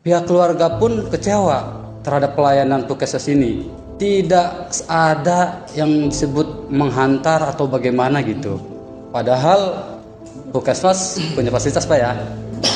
Pihak keluarga pun kecewa terhadap pelayanan Puskesmas ini. Tidak ada yang disebut menghantar atau bagaimana gitu. Padahal Puskesmas punya fasilitas Pak ya,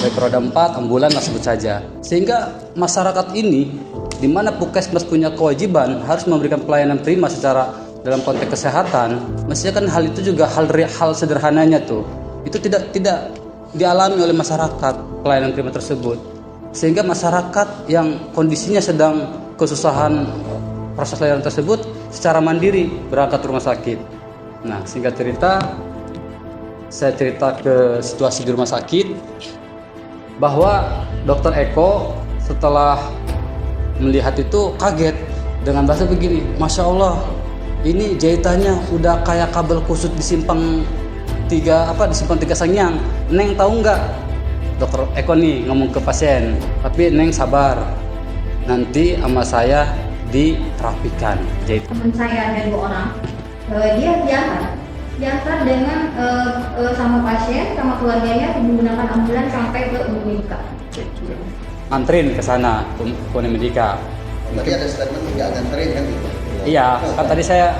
baik roda 4, ambulan lah sebut saja. Sehingga masyarakat ini, di mana Puskesmas punya kewajiban harus memberikan pelayanan prima secara dalam konteks kesehatan, mestinya kan hal itu juga hal sederhananya tuh. Itu tidak dialami oleh masyarakat pelayanan prima tersebut. Sehingga masyarakat yang kondisinya sedang kesusahan proses layanan tersebut secara mandiri berangkat ke rumah sakit. Nah, singkat cerita, saya cerita ke situasi di rumah sakit bahwa Dokter Eko setelah melihat itu kaget dengan bahasa begini, Masya Allah, ini jahitannya udah kayak kabel kusut di simpang tiga Sangyang. Neng tahu nggak? Dokter Eko nih ngomong ke pasien, tapi Neng sabar, nanti sama saya diterapikan. Teman saya ada 2 orang, dia diantar dengan sama pasien sama keluarganya menggunakan ambulans sampai ke Unika. Antrin ke sana ke Unika. Tadi ada statement nggak nganterin kan gitu. Iya, kan tadi saya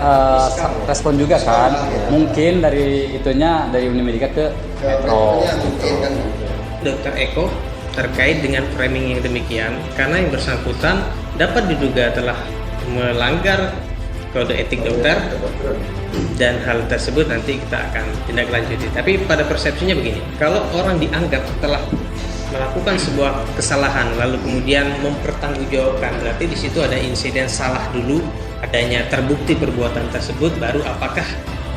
respon juga kan. Mungkin dari itunya dari Unimedika ke Metro. Mungkin kan. Dokter Eko terkait dengan framing yang demikian karena yang bersangkutan dapat diduga telah melanggar kode etik dokter dan hal tersebut nanti kita akan tindak lanjuti. Tapi pada persepsinya begini, kalau orang dianggap telah melakukan sebuah kesalahan lalu kemudian mempertanggungjawabkan, berarti di situ ada insiden salah dulu, adanya terbukti perbuatan tersebut, baru apakah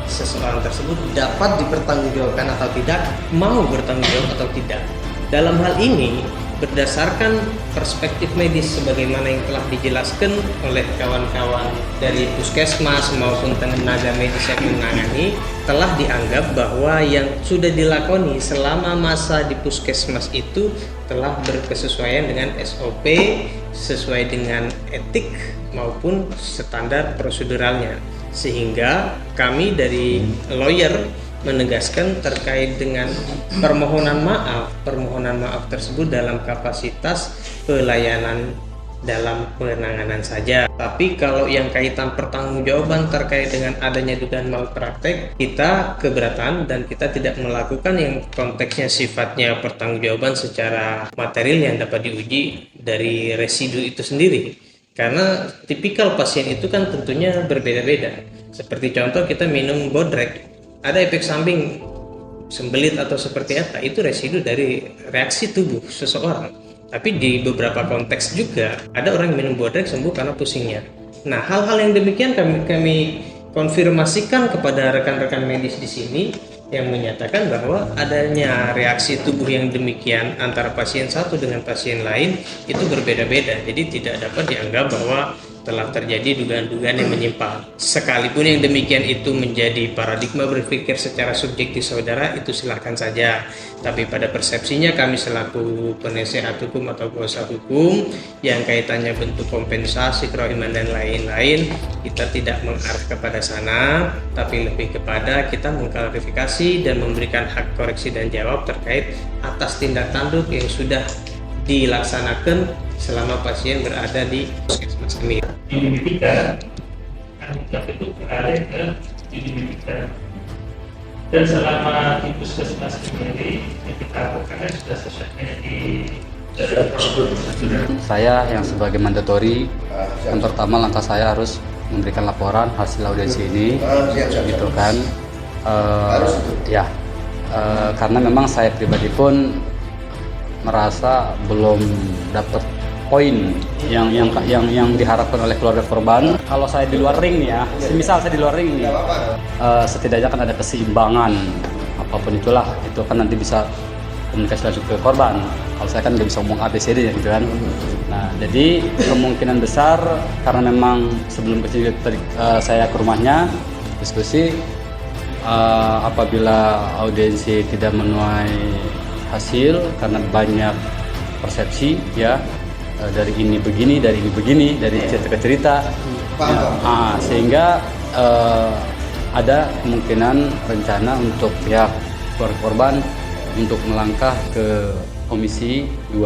seseorang tersebut dapat dipertanggungjawabkan atau tidak, mau bertanggung jawab atau tidak. Dalam hal ini berdasarkan perspektif medis sebagaimana yang telah dijelaskan oleh kawan-kawan dari Puskesmas maupun tenaga medis yang menangani, telah dianggap bahwa yang sudah dilakoni selama masa di Puskesmas itu telah berkesesuaian dengan SOP, sesuai dengan etik maupun standar proseduralnya. Sehingga kami dari lawyer menegaskan terkait dengan permohonan maaf tersebut dalam kapasitas pelayanan dalam penanganan saja. Tapi kalau yang kaitan pertanggungjawaban terkait dengan adanya dugaan malpraktek, kita keberatan dan kita tidak melakukan yang konteksnya sifatnya pertanggungjawaban secara material yang dapat diuji dari residu itu sendiri. Karena tipikal pasien itu kan tentunya berbeda-beda. Seperti contoh kita minum bodrek, ada efek samping sembelit atau seperti apa, itu residu dari reaksi tubuh seseorang. Tapi di beberapa konteks juga ada orang yang minum bodrek sembuh karena pusingnya. Nah, hal-hal yang demikian kami konfirmasikan kepada rekan-rekan medis di sini yang menyatakan bahwa adanya reaksi tubuh yang demikian antara pasien satu dengan pasien lain itu berbeda-beda. Jadi tidak dapat dianggap bahwa telah terjadi dugaan-dugaan yang menyimpang. Sekalipun yang demikian itu menjadi paradigma berpikir secara subjektif saudara, itu silakan saja. Tapi pada persepsinya kami selaku penasehat hukum atau kuasa hukum yang kaitannya bentuk kompensasi, kerohiman dan lain-lain, kita tidak mengarah kepada sana, tapi lebih kepada kita mengklarifikasi dan memberikan hak koreksi dan jawab terkait atas tindak tanduk yang sudah dilaksanakan selama pasien berada di puskesmas kami. Unimedika, kami itu berada ke Unimedika, dan selama di puskesmas sendiri yang kita lakukan sudah sesuai di prosedur. Saya yang sebagai mandatori, yang pertama langkah saya harus memberikan laporan hasil audiensi ini, gitu kan. Karena memang saya pribadi pun merasa belum dapat poin yang diharapkan oleh keluarga korban. Kalau saya di luar ring nih ya, misal saya di luar ring nih, setidaknya kan ada keseimbangan apapun itulah, itu kan nanti bisa komunikasi langsung ke korban. Kalau saya kan nggak bisa ngomong ABCD ya gitu kan. Nah, jadi kemungkinan besar karena memang sebelum kecil tadi saya ke rumahnya diskusi, apabila audiensi tidak menuai hasil karena banyak persepsi ya, dari ini begini, dari cerita ke cerita, sehingga ada kemungkinan rencana untuk pihak keluarga korban untuk melangkah ke komisi 2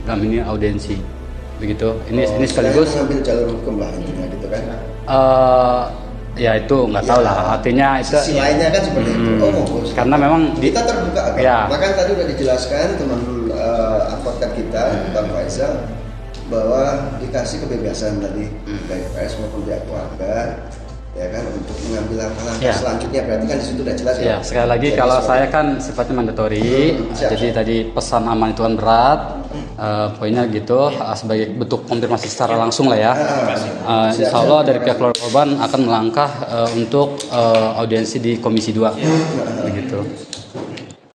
dalam ini audiensi. Begitu. Ini Saya sekaligus mengambil jalur hukum lah intinya gitu kan. ya itu nggak tahu lah. Artinya itu Sisi lainnya kan seperti itu. Oh, monggo. karena memang Kita terbuka kan. Ya. Maka tadi udah dijelaskan teman advokat kita Bang Faisal bahwa dikasih kebebasan tadi baik PS maupun pihak keluarga ya kan untuk mengambil langkah-langkah Ya. selanjutnya, berarti kan di situ udah jelas ya sekali lagi Jadi kalau seperti- saya kan sifatnya mandatory. Siap. Jadi tadi pesan aman itu kan berat. Poinnya gitu sebagai bentuk konfirmasi secara langsung lah ya. Insya Allah dari pihak keluarga korban akan melangkah untuk audiensi di Komisi 2 begitu.